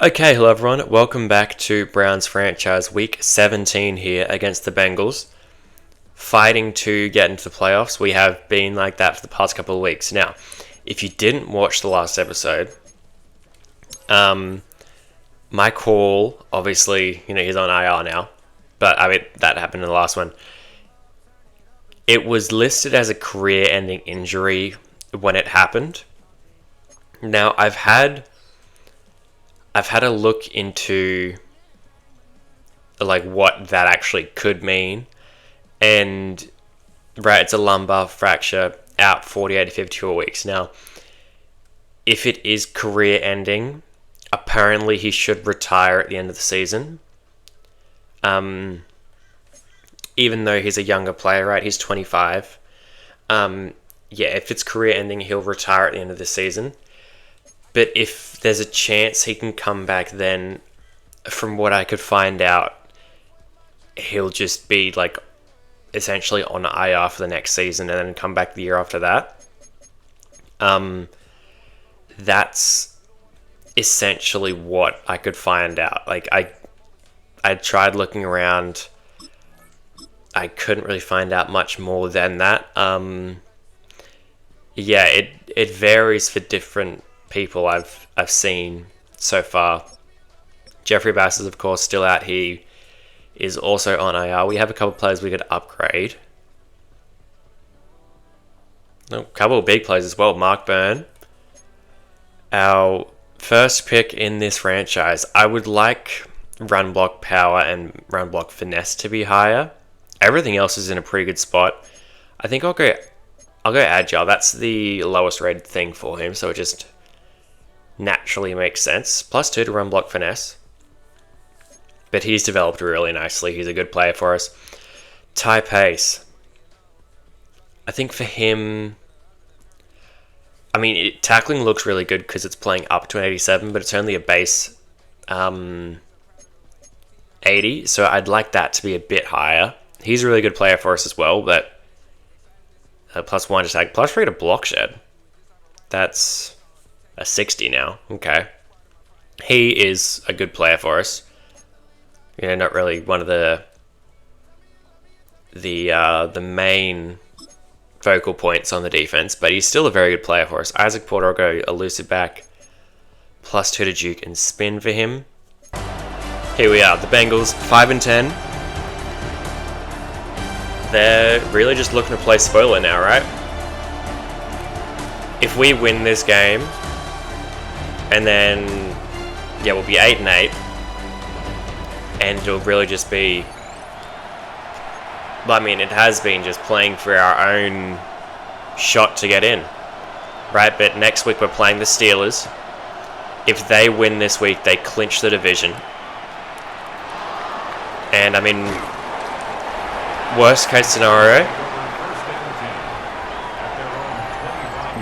Okay, hello everyone. Welcome back to Browns franchise week 17 here against the Bengals. Fighting to get into the playoffs. We have been like that for the past couple of weeks. Now, if you didn't watch the last episode, my call, obviously, he's on IR now, but that happened in the last one. It was listed as a career-ending injury when it happened. Now, I've had a look into like what that actually could mean, and it's a lumbar fracture, out 48 to 54 weeks. Now, if it is career ending, apparently he should retire at the end of the season. Even though he's a younger player, right? He's 25. If it's career ending, he'll retire at the end of the season. But if there's a chance he can come back then, from what I could find out, he'll just be like essentially on IR for the next season and then come back the year after that. That's essentially what I could find out. Like I tried looking around. I couldn't really find out much more than that. It varies for different people I've seen so far. Jeffrey Bass is of course still out. He is also on IR. We have a couple players we could upgrade. A couple of big players as well. Mark Byrne, our first pick in this franchise. I would like run block power and run block finesse to be higher. Everything else is in a pretty good spot. I think I'll go agile. That's the lowest rated thing for him, so it just naturally makes sense. +2 to run block finesse. But he's developed really nicely. He's a good player for us. Ty Pace. I think for him, tackling looks really good because it's playing up to an 87, but it's only a base 80, so I'd like that to be a bit higher. He's a really good player for us as well, but +1 to tag, +3 to block shed. That's a 60 now. Okay. He is a good player for us. Not really one of the main focal points on the defense, but he's still a very good player for us. Isaac Porter, I'll go elusive back, +2 to juke and spin for him. Here we are, the Bengals, 5-10. They're really just looking to play spoiler now, right? If we win this game, and then, we'll be 8-8, and it'll really just be, it has been just playing for our own shot to get in, right? But next week we're playing the Steelers. If they win this week, they clinch the division. And worst case scenario,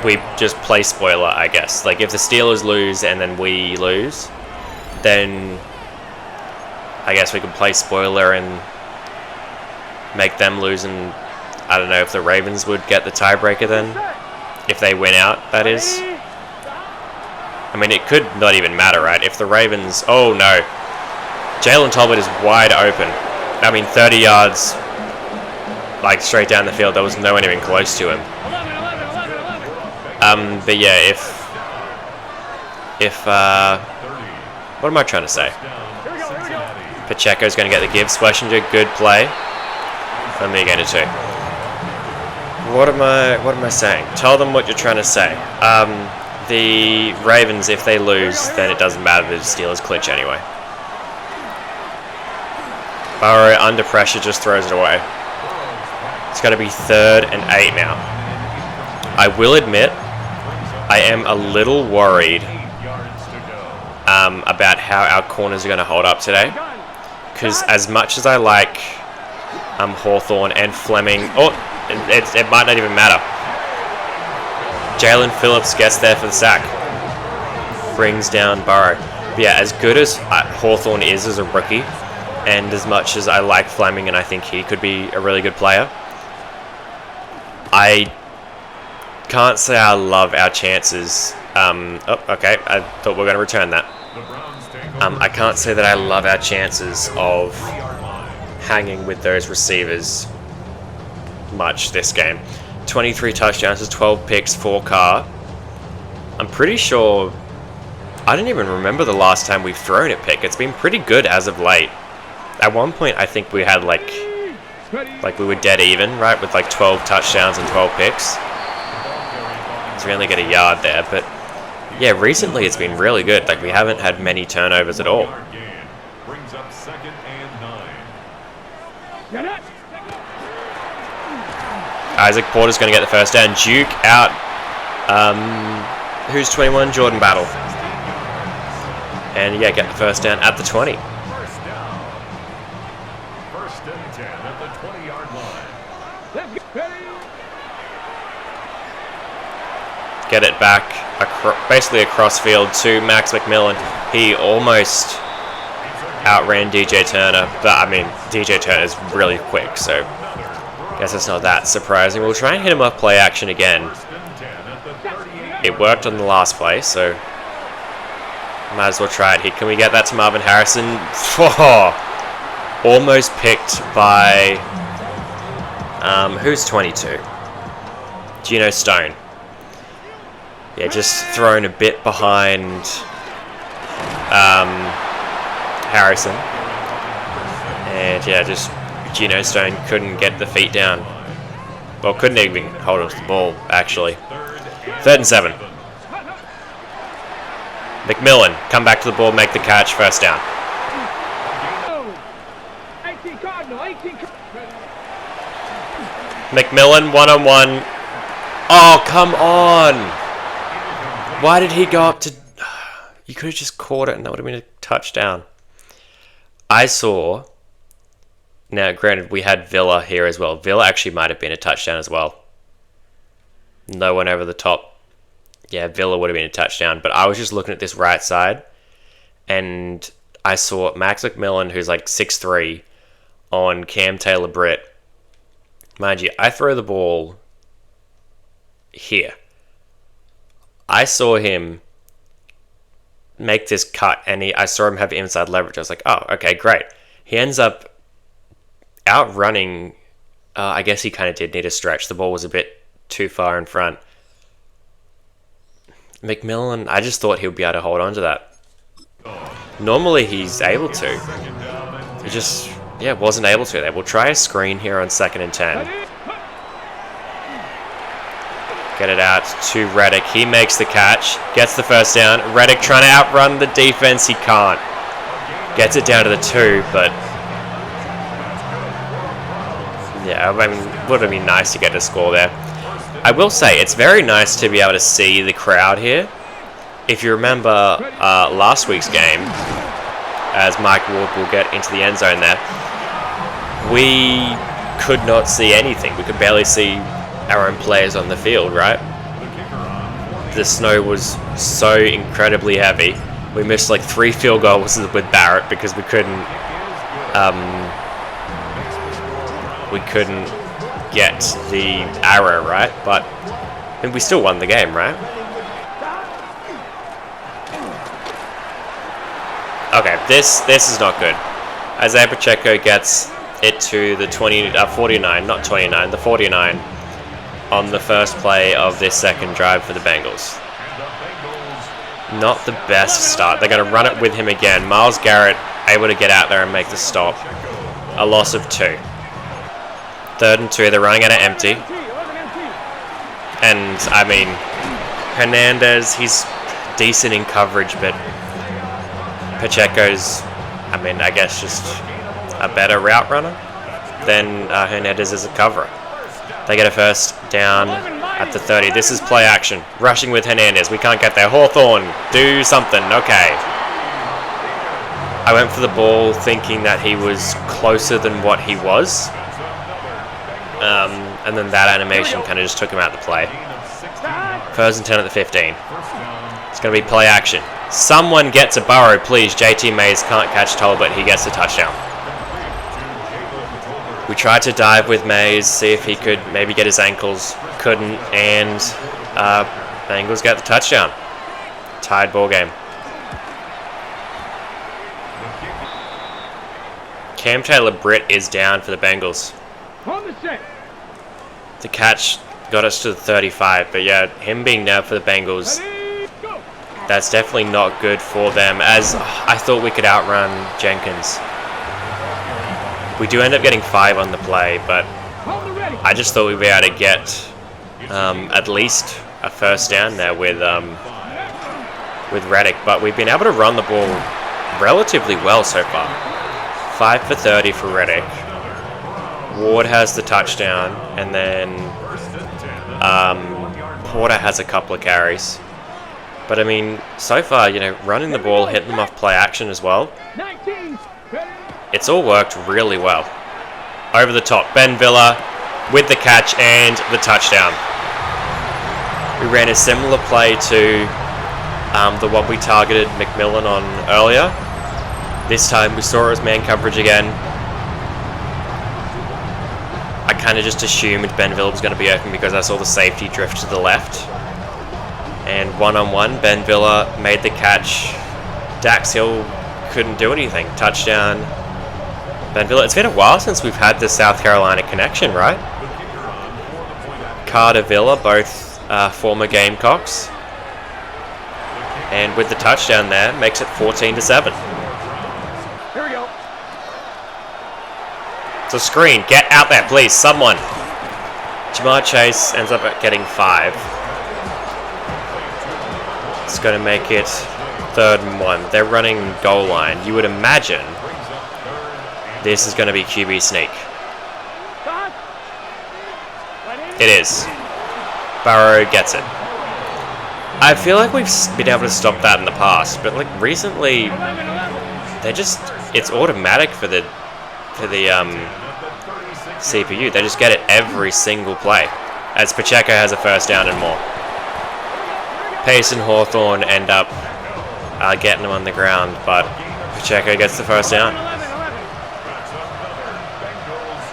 we just play spoiler, I guess. Like, if the Steelers lose and then we lose, then I guess we could play spoiler and make them lose, and I don't know if the Ravens would get the tiebreaker then. If they win out, that is. It could not even matter, right? If the Ravens... Oh, no. Jalen Tolbert is wide open. 30 yards, straight down the field. There was no one even close to him. But yeah, if what am I trying to say? Pacheco's going to get the give. Schlesinger, good play. Let me get it too. What am I saying? Tell them what you're trying to say. The Ravens, if they lose, then it doesn't matter. The Steelers clinch anyway. Burrow under pressure just throws it away. It's going to be 3rd and 8 now. I will admit, I am a little worried about how our corners are going to hold up today. Because as much as I like Hawthorne and Fleming, it might not even matter. Jalen Phillips gets there for the sack. Brings down Burrow. But yeah, as good as Hawthorne is as a rookie, and as much as I like Fleming and I think he could be a really good player, I can't say I love our chances. Okay. I thought we were going to return that. I can't say that I love our chances of hanging with those receivers much this game. 23 touchdowns, 12 picks, 4 Carr. I'm pretty sure... I don't even remember the last time we've thrown a pick. It's been pretty good as of late. At one point, I think we had like we were dead even, right? With like 12 touchdowns and 12 picks. So we only get a yard there, but yeah, recently it's been really good. Like, we haven't had many turnovers at all. Isaac Porter's going to get the first down. Duke out. Who's 21? Jordan Battle. And yeah, get the first down at the 20. First and 10 at the 20-yard line. Get it back, basically across field to Max McMillan. He almost outran DJ Turner, but I mean, DJ Turner is really quick, so I guess it's not that surprising. We'll try and hit him off play action again. It worked on the last play, so might as well try it here. Can we get that to Marvin Harrison? Oh, almost picked by... who's 22? Geno Stone. Yeah, just thrown a bit behind Harrison. And yeah, just Geno Stone couldn't get the feet down. Well, couldn't even hold on to the ball, actually. 3rd and 7. McMillan, come back to the ball, make the catch, first down. McMillan, one-on-one. Oh, come on! Why did he go up to... You could have just caught it and that would have been a touchdown. I saw... Now, granted, we had Villa here as well. Villa actually might have been a touchdown as well. No one over the top. Yeah, Villa would have been a touchdown. But I was just looking at this right side. And I saw Max McMillan, who's like 6'3", on Cam Taylor-Britt. Mind you, I throw the ball here. I saw him make this cut, and I saw him have inside leverage. I was like, oh, okay, great. He ends up outrunning. I guess he kind of did need a stretch. The ball was a bit too far in front. McMillan, I just thought he would be able to hold on to that. Normally he's able to. He just, yeah, wasn't able to there. We'll try a screen here on 2nd and 10. Get it out to Reddick. He makes the catch. Gets the first down. Reddick trying to outrun the defense. He can't. Gets it down to the 2, but... Yeah, I mean, would have been nice to get a score there. I will say, it's very nice to be able to see the crowd here. If you remember last week's game, as Mike Ward will get into the end zone there, we could not see anything. We could barely see our own players on the field, right? The snow was so incredibly heavy. We missed like 3 field goals with Barrett because we couldn't get the arrow right, but I mean, we still won the game, right? Okay, this is not good. Isaiah Pacheco gets it to the 49, not 29, the 49 on the first play of this second drive for the Bengals. Not the best start. They're going to run it with him again. Myles Garrett able to get out there and make the stop. A loss of 2. 3rd and 2. They're running out of empty. And, I mean, Hernandez, he's decent in coverage, but Pacheco's, I mean, I guess just a better route runner than Hernandez is a coverer. They get a first down at the 30. This is play action. Rushing with Hernandez. We can't get there. Hawthorne, do something. Okay. I went for the ball thinking that he was closer than what he was. And then that animation kind of just took him out of the play. 1st and 10 at the 15. It's going to be play action. Someone gets a Burrow, please. JT Mays can't catch Tolbert. He gets the touchdown. We tried to dive with Mays, see if he could maybe get his ankles. Couldn't, and Bengals get the touchdown. Tied ball game. Cam Taylor-Britt is down for the Bengals. On the set. The catch got us to the 35, but yeah, him being down for the Bengals, Ready, go. that's definitely not good for them, as I thought we could outrun Jenkins. We do end up getting 5 on the play, but On the ready. I just thought we'd be able to get at least a first down there with Reddick, but we've been able to run the ball relatively well so far. 5 for 30 for Reddick. Ward has the touchdown, and then Porter has a couple of carries. But I mean, so far, you know, running the ball, hitting them off play action as well, 19. Ready. it's all worked really well. Over the top, Ben Villa with the catch and the touchdown. We ran a similar play to the one we targeted McMillan on earlier. This time we saw it as man coverage again. I kind of just assumed Ben Villa was going to be open because I saw the safety drift to the left. And one-on-one, Ben Villa made the catch. Dax Hill couldn't do anything. Touchdown. Ben Villa. It's been a while since we've had the South Carolina connection, right? Carter Villa, both former Gamecocks. And with the touchdown there, makes it 14-7. Here we go. It's a screen. Get out there, please. Someone. Jamar Chase ends up getting 5. It's going to make it 3rd and 1. They're running goal line. You would imagine this is going to be QB sneak. It is. Burrow gets it. I feel like we've been able to stop that in the past, but like recently, they just, it's automatic for the CPU. They just get it every single play, as Pacheco has a first down and more. Pace and Hawthorne end up getting him on the ground, but Pacheco gets the first down.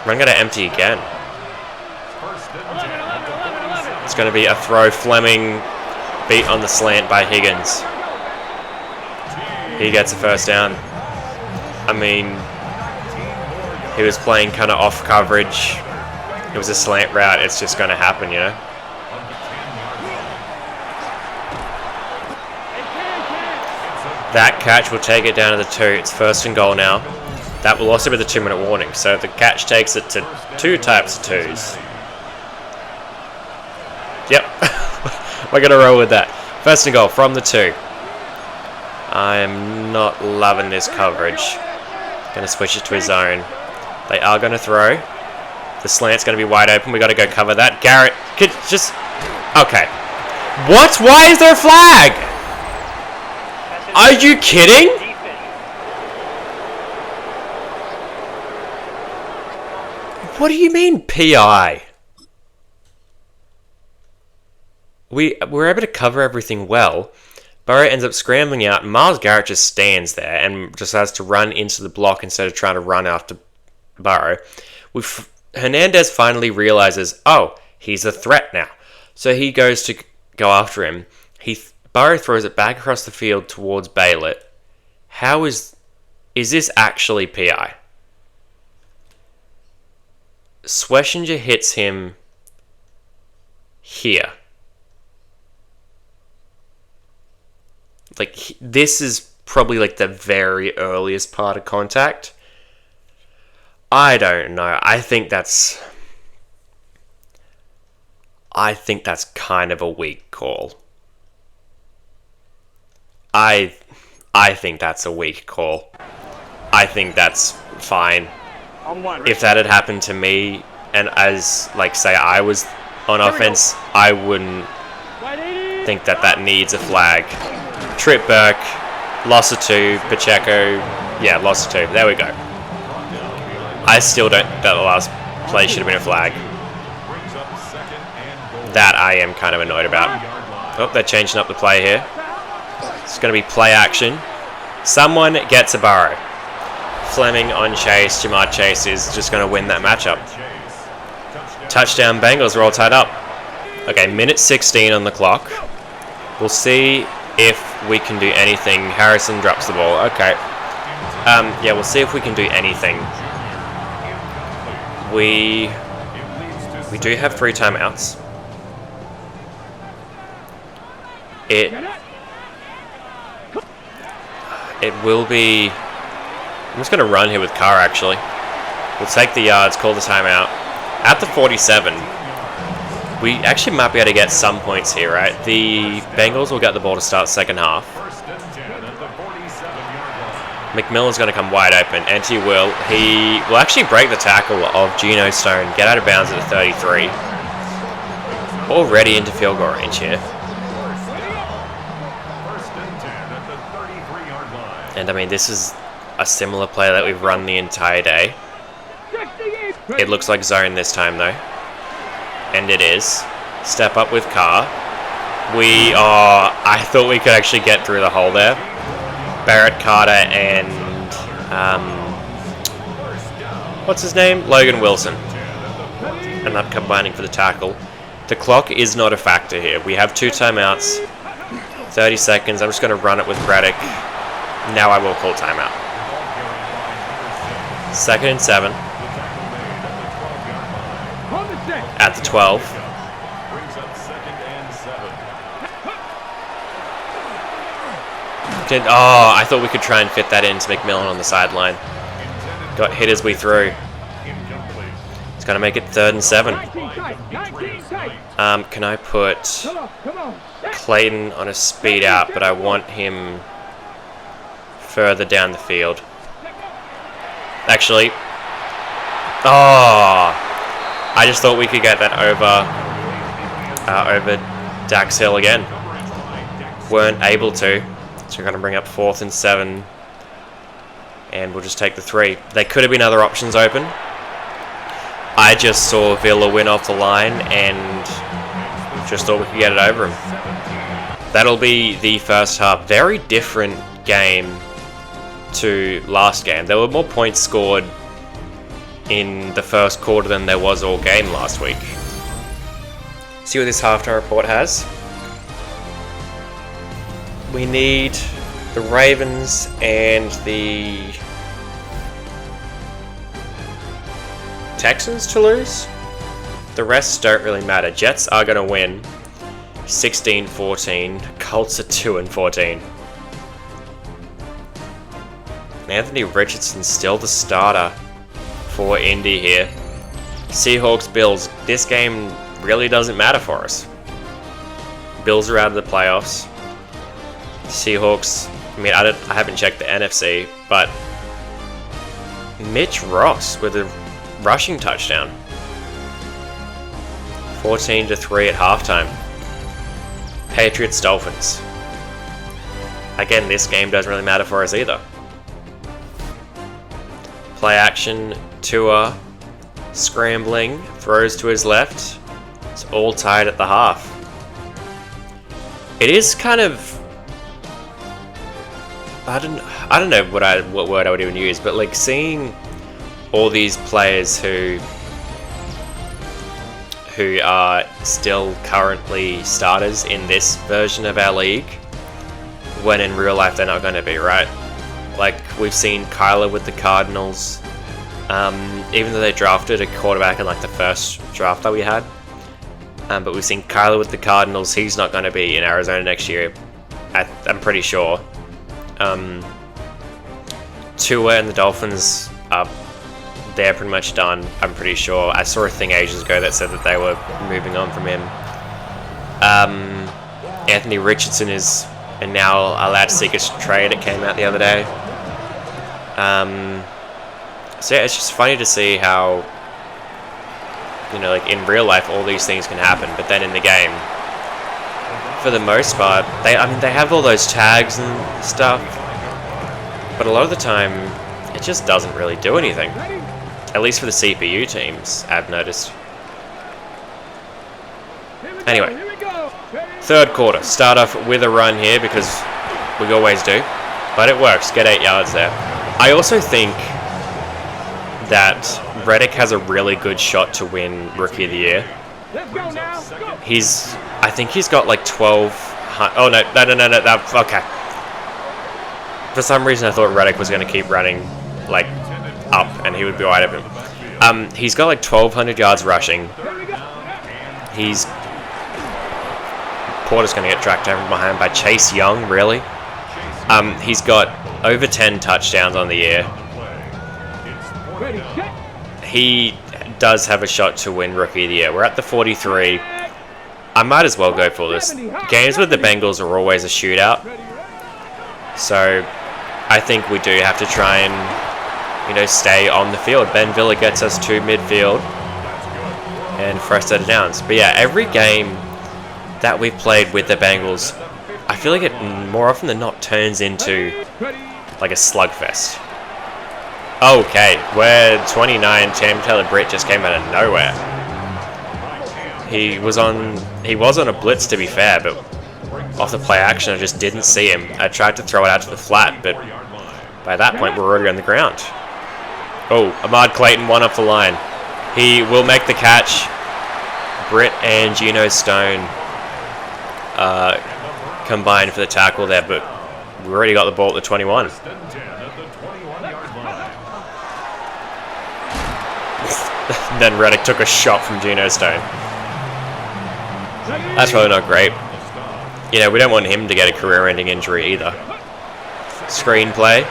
Run going to empty again. It's going to be a throw. Fleming beat on the slant by Higgins. He gets a first down. I mean, he was playing kind of off coverage. It was a slant route. It's just going to happen, you know? That catch will take it down to the 2. It's 1st and goal now. That will also be the 2-minute warning. So the catch takes it to 2 types of 2s. Yep. We're going to roll with that. 1st and goal from the 2. I am not loving this coverage. Going to switch it to his zone. They are going to throw. The slant's going to be wide open. We got to go cover that. Garrett could just... Okay. What? Why is there a flag? Are you kidding? What do you mean PI? We were able to cover everything well. Burrow ends up scrambling out. Myles Garrett just stands there and decides to run into the block instead of trying to run after Burrow. Hernandez finally realizes, oh, he's a threat now. So he goes to go after him. Burrow throws it back across the field towards Baylett. How is this actually PI? Schwessinger hits him here. Like, this is probably like the very earliest part of contact. I don't know. I think that's kind of a weak call. I think that's a weak call. I think that's fine. If that had happened to me, and as, like, say I was on offense, I wouldn't think that needs a flag. Trip Burke, loss of 2, Pacheco, yeah, loss of 2. There we go. I still don't think that the last play should have been a flag. That I am kind of annoyed about. Oh, they're changing up the play here. It's going to be play action. Someone gets a Burrow. Fleming on Chase. Jamar Chase is just going to win that matchup. Touchdown Bengals. We're all tied up. Okay, minute 16 on the clock. We'll see if we can do anything. Harrison drops the ball. Okay. Yeah, we'll see if we can do anything. We do have 3 timeouts. It will be... I'm just going to run here with Carr, actually. We'll take the yards, call the timeout. At the 47, we actually might be able to get some points here, right? The Bengals will get the ball to start second half. McMillan's going to come wide open, and he will. He will actually break the tackle of Geno Stone, get out of bounds at the 33. Already into field goal range here. And I mean, this is a similar play that we've run the entire day. It looks like zone this time though. And it is. Step up with Carr. I thought we could actually get through the hole there. Barrett, Carter, and what's his name? Logan Wilson. And up combining for the tackle. The clock is not a factor here. We have 2 timeouts. 30 seconds. I'm just going to run it with Braddock. Now I will call timeout. 2nd and 7. At the 12. I thought we could try and fit that into McMillan on the sideline. Got hit as we threw. It's going to make it 3rd and 7. Can I put Clayton on a speed out, but I want him further down the field. Actually, I just thought we could get that over Dax Hill again. Weren't able to, so we're going to bring up 4th and 7, and we'll just take the 3. There could have been other options open. I just saw Villa win off the line and just thought we could get it over him. That'll be the first half. Very different game to last game. There were more points scored in the first quarter than there was all game last week. See what this halftime report has. We need the Ravens and the Texans to lose. The rest don't really matter. Jets are going to win 16-14. Colts are 2-14. Anthony Richardson's still the starter for Indy here. Seahawks, Bills. This game really doesn't matter for us. Bills are out of the playoffs. Seahawks, I mean, I haven't checked the NFC, but Mitch Ross with a rushing touchdown. 14-3 at halftime. Patriots, Dolphins. Again, this game doesn't really matter for us either. Play action, Tua, scrambling, throws to his left. It's all tied at the half. It is kind of, I don't know what word I would even use, but like seeing all these players who are still currently starters in this version of our league, when in real life they're not going to be, right? Like, we've seen Kyler with the Cardinals, even though they drafted a quarterback in like the first draft that we had, but we've seen Kyler with the Cardinals. He's not going to be in Arizona next year, I'm pretty sure. Tua and the Dolphins are, they're pretty much done, I'm pretty sure. I saw a thing ages ago that said that they were moving on from him. Anthony Richardson is now allowed to seek a trade. It came out the other day. So yeah, it's just funny to see how, you know, like in real life all these things can happen, but then in the game, for the most part, they have all those tags and stuff, but a lot of the time it just doesn't really do anything. At least for the CPU teams, I've noticed. Anyway, 3rd quarter. Start off with a run here because we always do, but it works. Get 8 yards there. I also think that Reddick has a really good shot to win Rookie of the Year. I think he's got like 12. Oh no, okay. For some reason, I thought Reddick was going to keep running, like, up, and he would be wide open. He's got like 1,200 yards rushing. Porter's going to get tracked down from behind by Chase Young, really. He's got over 10 touchdowns on the year. He does have a shot to win Rookie of the Year. We're at the 43. I might as well go for this. Games with the Bengals are always a shootout. So I think we do have to try and, stay on the field. Ben Villa gets us to midfield and first set of downs. But yeah, every game that we've played with the Bengals, I feel like it more often than not turns into like a slugfest. Okay, where 29 Cam Taylor-Britt just came out of nowhere. He was on a blitz, to be fair, but off the play action I just didn't see him. I tried to throw it out to the flat, but by that point we're already on the ground. Oh, Ahmad Clayton one off the line. He will make the catch. Britt and Geno Stone combined for the tackle there, but we already got the ball at the 21. Then Reddick took a shot from Geno Stone. That's really not great. We don't want him to get a career-ending injury either. Screenplay.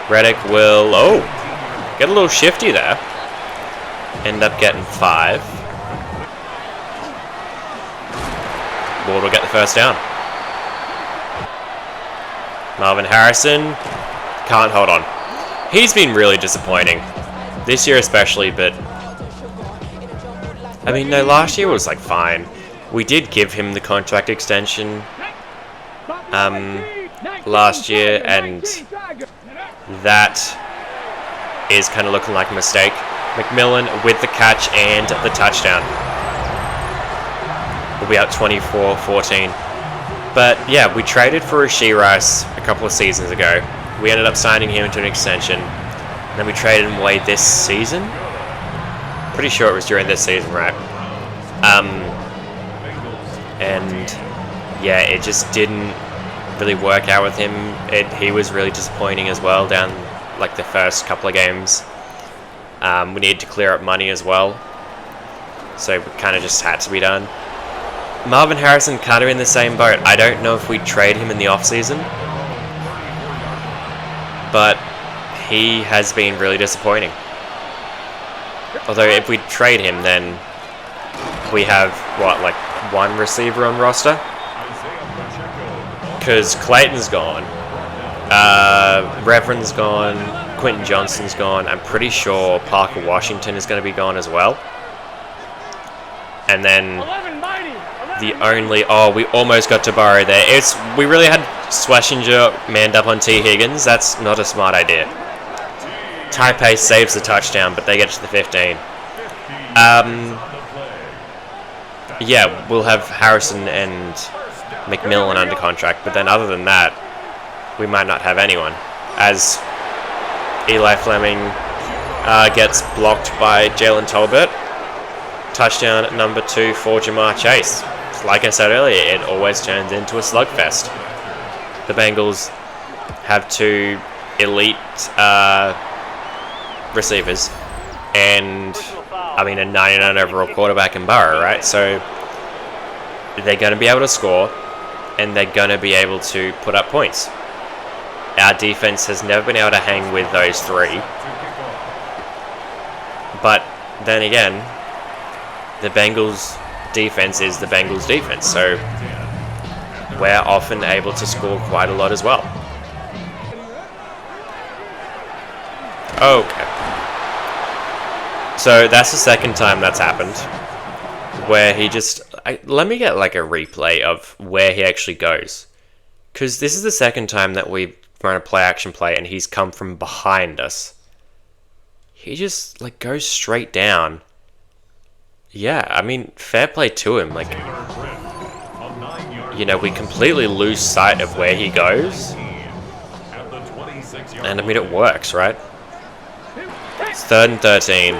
Reddick will, get a little shifty there. End up getting 5. Ward will get the first down. Marvin Harrison can't hold on. He's been really disappointing. This year especially, but I mean, no, last year was like fine. We did give him the contract extension last year, and that is kind of looking like a mistake. McMillan with the catch and the touchdown. We'll be out 24-14. But yeah, we traded for Rashee Rice a couple of seasons ago. We ended up signing him to an extension. And then we traded him away this season. Pretty sure it was during this season, right? And yeah, it just didn't really work out with him. He was really disappointing as well down like the first couple of games. We needed to clear up money as well, so it kind of just had to be done. Marvin Harrison kind of in the same boat. I don't know if we'd trade him in the off-season, but he has been really disappointing. Although if we trade him, then we have, like one receiver on roster? Because Clayton's gone. Reverend's gone. Quentin Johnston's gone. I'm pretty sure Parker Washington is going to be gone as well. And then the only... we almost got to Burrow there. We really had Schlesinger manned up on T. Higgins. That's not a smart idea. Taipei saves the touchdown, but they get to the 15. Yeah, we'll have Harrison and McMillan under contract, but then other than that, we might not have anyone, as Eli Fleming gets blocked by Jalen Tolbert. Touchdown number 2 for Jamar Chase. Like I said earlier, it always turns into a slugfest. The Bengals have 2 elite receivers and I mean a 99 overall quarterback in Burrow, right? So they're going to be able to score and they're going to be able to put up points. Our defense has never been able to hang with those 3. But then again, the Bengals defense is the Bengals defense, so we're often able to score quite a lot as well. Okay. So that's the second time that's happened, where he just... let me get like a replay of where he actually goes, because this is the second time that we've run a play-action play and he's come from behind us. He just like goes straight down. Yeah, I mean, fair play to him. Like, we completely lose sight of where he goes, and I mean it works, right? It's 3rd and 13.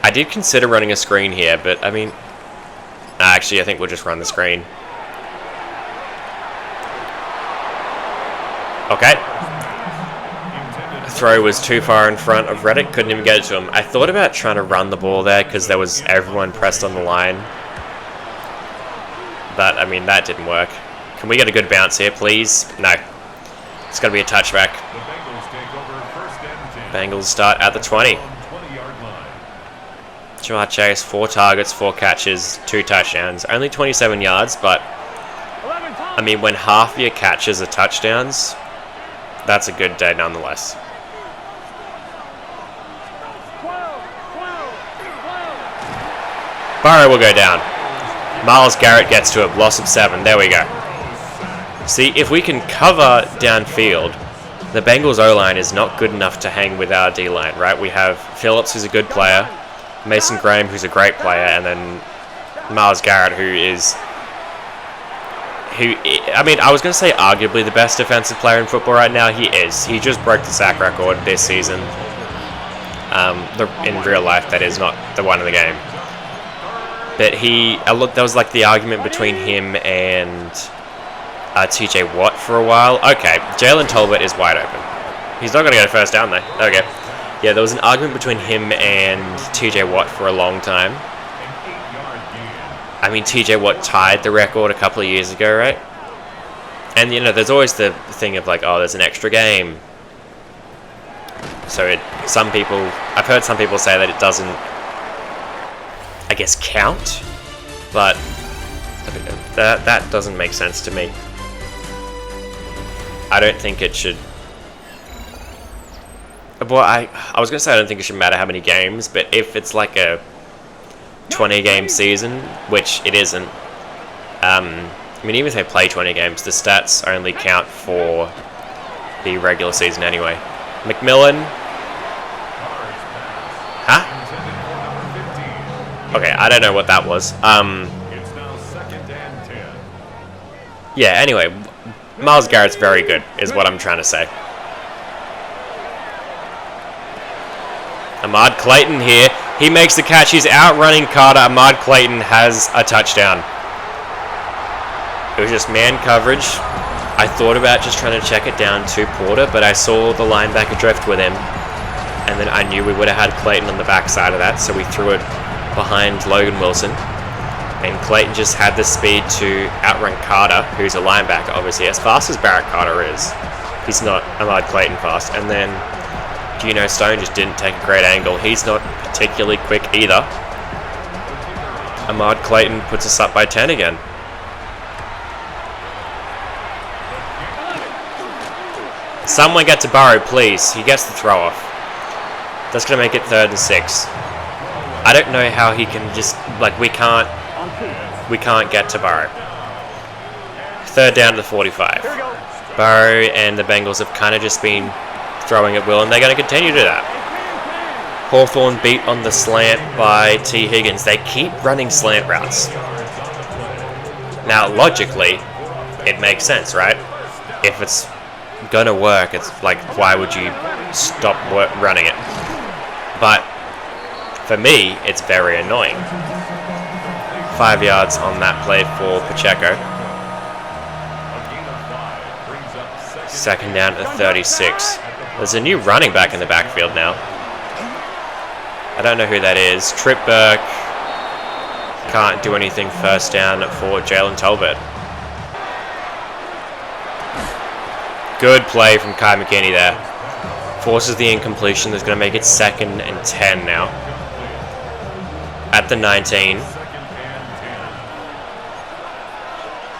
I did consider running a screen here, but I mean... actually, I think we'll just run the screen. Okay. Throw was too far in front of Reddick. Couldn't even get it to him. I thought about trying to run the ball there because there was everyone pressed on the line. But, I mean, that didn't work. Can we get a good bounce here, please? No. It's got to be a touchback. Bengals start at the 20. Jamar Chase, 4 targets, 4 catches, 2 touchdowns. Only 27 yards, but, I mean, when half your catches are touchdowns, that's a good day nonetheless. Burrow will go down. Myles Garrett gets to it. Loss of 7. There we go. See, if we can cover downfield, the Bengals O-line is not good enough to hang with our D-line, right? We have Phillips, who's a good player, Mason Graham, who's a great player, and then Myles Garrett, I mean, I was going to say arguably the best defensive player in football right now. He is. He just broke the sack record this season. In real life, that is not the one in the game. But there was like the argument between him and TJ Watt for a while. Okay, Jalen Tolbert is wide open. He's not going to get a first down though. Okay. Yeah, there was an argument between him and TJ Watt for a long time. I mean, TJ Watt tied the record a couple of years ago, right? And, you know, there's always the thing of like, oh, there's an extra game. So I've heard some people say that it doesn't, I guess, count, but that doesn't make sense to me. I don't think it should. Well, I was gonna say I don't think it should matter how many games, but if it's like a 20-game season, which it isn't, I mean, even if they play 20 games, the stats only count for the regular season anyway. McMillan. Huh? Okay, I don't know what that was. Yeah, anyway, Myles Garrett's very good, is what I'm trying to say. Ahmad Clayton here. He makes the catch. He's outrunning Carter. Ahmad Clayton has a touchdown. It was just man coverage. I thought about just trying to check it down to Porter, but I saw the linebacker drift with him. And then I knew we would have had Clayton on the backside of that, so we threw it behind Logan Wilson. And Clayton just had the speed to outrun Carter, who's a linebacker, obviously, as fast as Barrett Carter is. He's not Ahmad Clayton fast. And then Geno Stone just didn't take a great angle. He's not particularly quick either. Ahmad Clayton puts us up by 10 again. Someone get to Burrow, please. He gets the throw off. That's going to make it 3rd and 6. I don't know how he can just, like, we can't get to Burrow. 3rd down to the 45. Burrow and the Bengals have kind of just been throwing at will, and they're going to continue to do that. Hawthorne beat on the slant by T. Higgins. They keep running slant routes. Now, logically, it makes sense, right? If it's going to work, it's like, why would you stop running it? But for me, it's very annoying. 5 yards on that play for Pacheco. 2nd down to 36. There's a new running back in the backfield now. I don't know who that is. Trip Burke can't do anything 1st down for Jalen Tolbert. Good play from Kai McKinney there. Forces the incompletion. That's going to make it 2nd and 10 now. At the 19.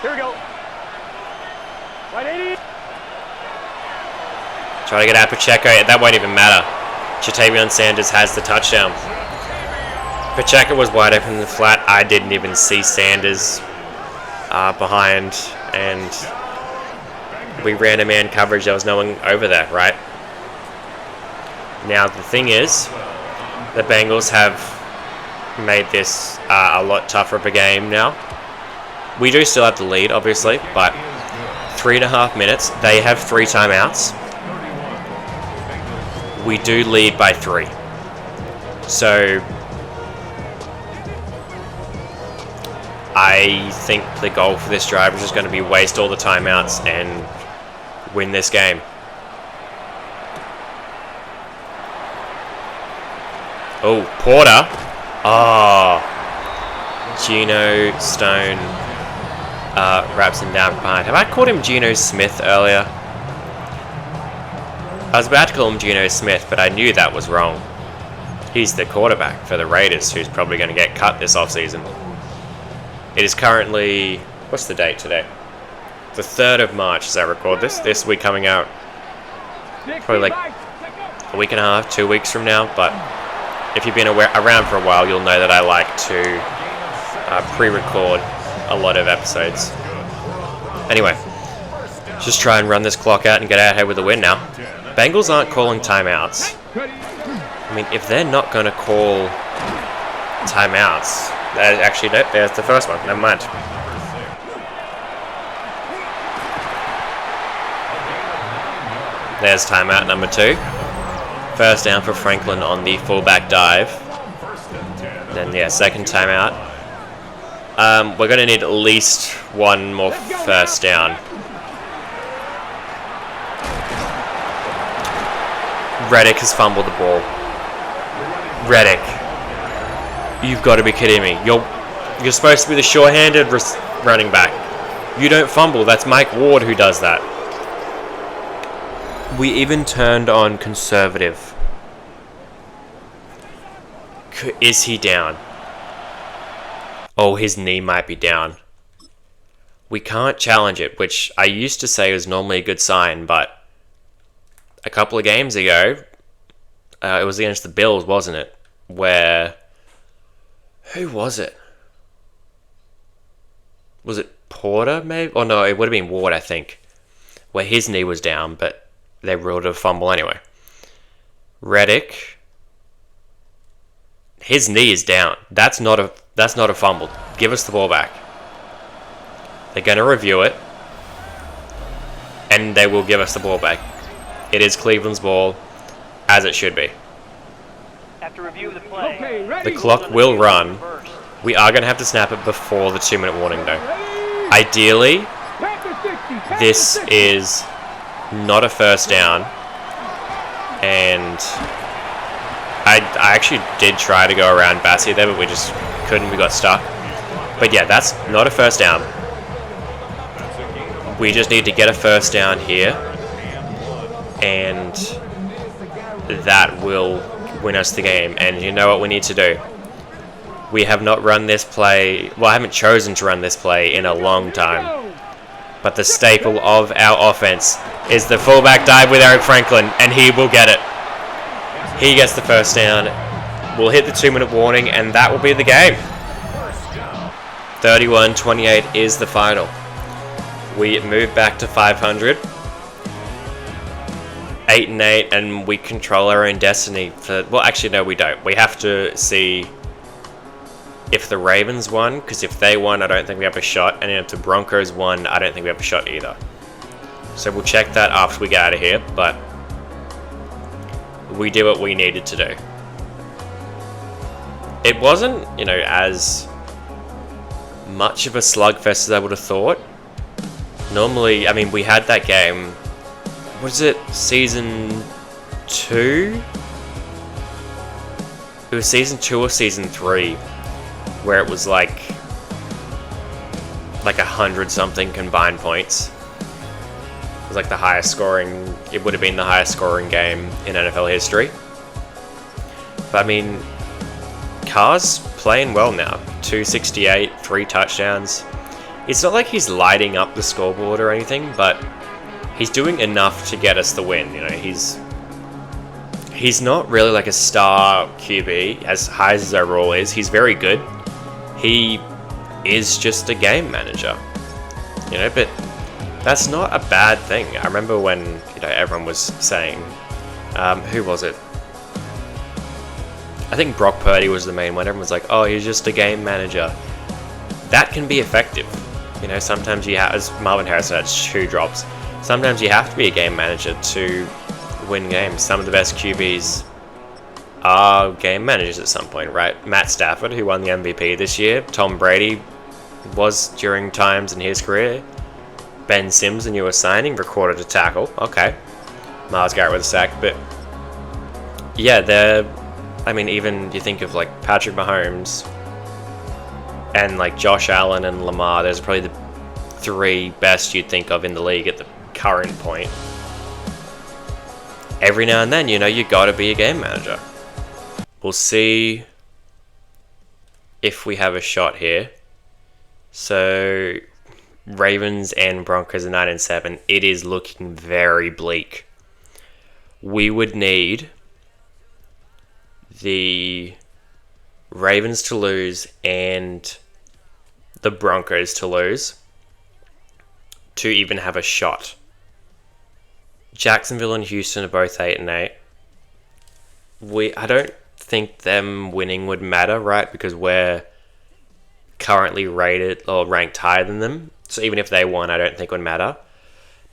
Here we go. Right 80. Try to get at Pacheco. That won't even matter. Jatavion Sanders has the touchdown. Pacheco was wide open in the flat. I didn't even see Sanders behind, and we ran a man coverage. There was no one over there, right? Now, the thing is, the Bengals have made this a lot tougher of a game now. We do still have the lead, obviously, but 3.5 minutes. They have 3 timeouts. We do lead by 3. So I think the goal for this drive is just going to be waste all the timeouts and win this game. Oh, Porter. Oh. Geno Stone wraps him down behind. Have I called him Geno Smith earlier? I was about to call him Geno Smith, but I knew that was wrong. He's the quarterback for the Raiders, who's probably going to get cut this offseason. It is currently... What's the date today? The 3rd of March as I record this. This week coming out probably like a week and a half, 2 weeks from now. But if you've been around for a while, you'll know that I like to pre-record a lot of episodes. Anyway, just try and run this clock out and get out here with a win now. Bengals aren't calling timeouts. I mean, if they're not going to call timeouts... Actually, no, there's the first one. Never mind. There's timeout number 2. First down for Franklin on the fullback dive. Then, yeah, second timeout. We're going to need at least one more first down. Reddick has fumbled the ball. Reddick. You've got to be kidding me. You're supposed to be the sure-handed running back. You don't fumble. That's Mike Ward who does that. We even turned on conservative. Is he down? Oh, his knee might be down. We can't challenge it, which I used to say was normally a good sign, but a couple of games ago, it was against the Bills, wasn't it? Where... Who was it? Was it Porter, maybe? Oh, no, it would have been Ward, I think. Where his knee was down, but they ruled it a fumble anyway. Reddick. His knee is down. That's not a fumble. Give us the ball back. They're going to review it. And they will give us the ball back. It is Cleveland's ball, as it should be. After review of the play, the clock will run. We are going to have to snap it before the 2-minute warning, though. Ideally, this is not a first down. And I actually did try to go around Bassie there, but we just couldn't. We got stuck. But yeah, that's not a first down. We just need to get a first down here. And that will win us the game. And you know what we need to do? We have not run this play. Well, I haven't chosen to run this play in a long time. But the staple of our offense is the fullback dive with Eric Franklin, and he will get it. He gets the first down. We'll hit the 2-minute warning, and that will be the game. 31-28 is the final. We move back to 500. 8-8, and we control our own destiny. Well, actually, no, we don't. We have to see if the Ravens won, because if they won, I don't think we have a shot, and if the Broncos won, I don't think we have a shot either. So we'll check that after we get out of here, but we did what we needed to do. It wasn't, as much of a slugfest as I would have thought. Normally, I mean, we had that game. Was it season 2? It was season 2 or season 3, where it was like 100 something combined points. It was like the highest scoring. It would have been the highest scoring game in NFL history. But I mean, Carr's playing well now. 268, 3 touchdowns. It's not like he's lighting up the scoreboard or anything, but he's doing enough to get us the win. He's not really like a star QB, as high as his overall is. He's very good. He is just a game manager. But that's not a bad thing. I remember when, everyone was saying, who was it? I think Brock Purdy was the main one. Everyone's like, oh, he's just a game manager. That can be effective. Sometimes you have, as Marvin Harrison had 2 drops, sometimes you have to be a game manager to win games. Some of the best QBs are game managers at some point, right? Matt Stafford, who won the MVP this year. Tom Brady was during times in his career. Ben Sims, a newer signing, recorded a tackle. Okay. Myles Garrett with a sack. But yeah, even you think of like Patrick Mahomes and like Josh Allen and Lamar, there's probably the three best you'd think of in the league at the current point. Every now and then, you got to be a game manager. We'll see if we have a shot here. So, Ravens and Broncos are 9-7. It is looking very bleak. We would need the Ravens to lose and the Broncos to lose to even have a shot. Jacksonville and Houston are both 8-8. I don't think them winning would matter, right? Because we're currently rated or ranked higher than them. So even if they won, I don't think it would matter.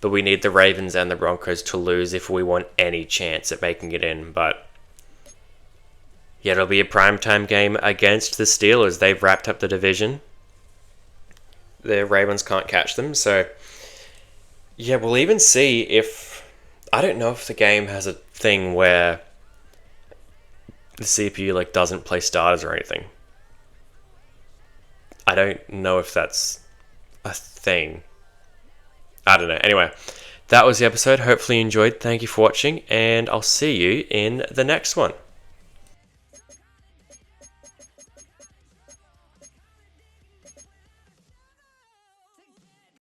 But we need the Ravens and the Broncos to lose if we want any chance at making it in. But yeah, it'll be a primetime game against the Steelers. They've wrapped up the division. The Ravens can't catch them. So yeah, we'll even see if... I don't know if the game has a thing where the CPU doesn't play starters or anything. I don't know if that's a thing. I don't know. Anyway, that was the episode. Hopefully you enjoyed. Thank you for watching, and I'll see you in the next one.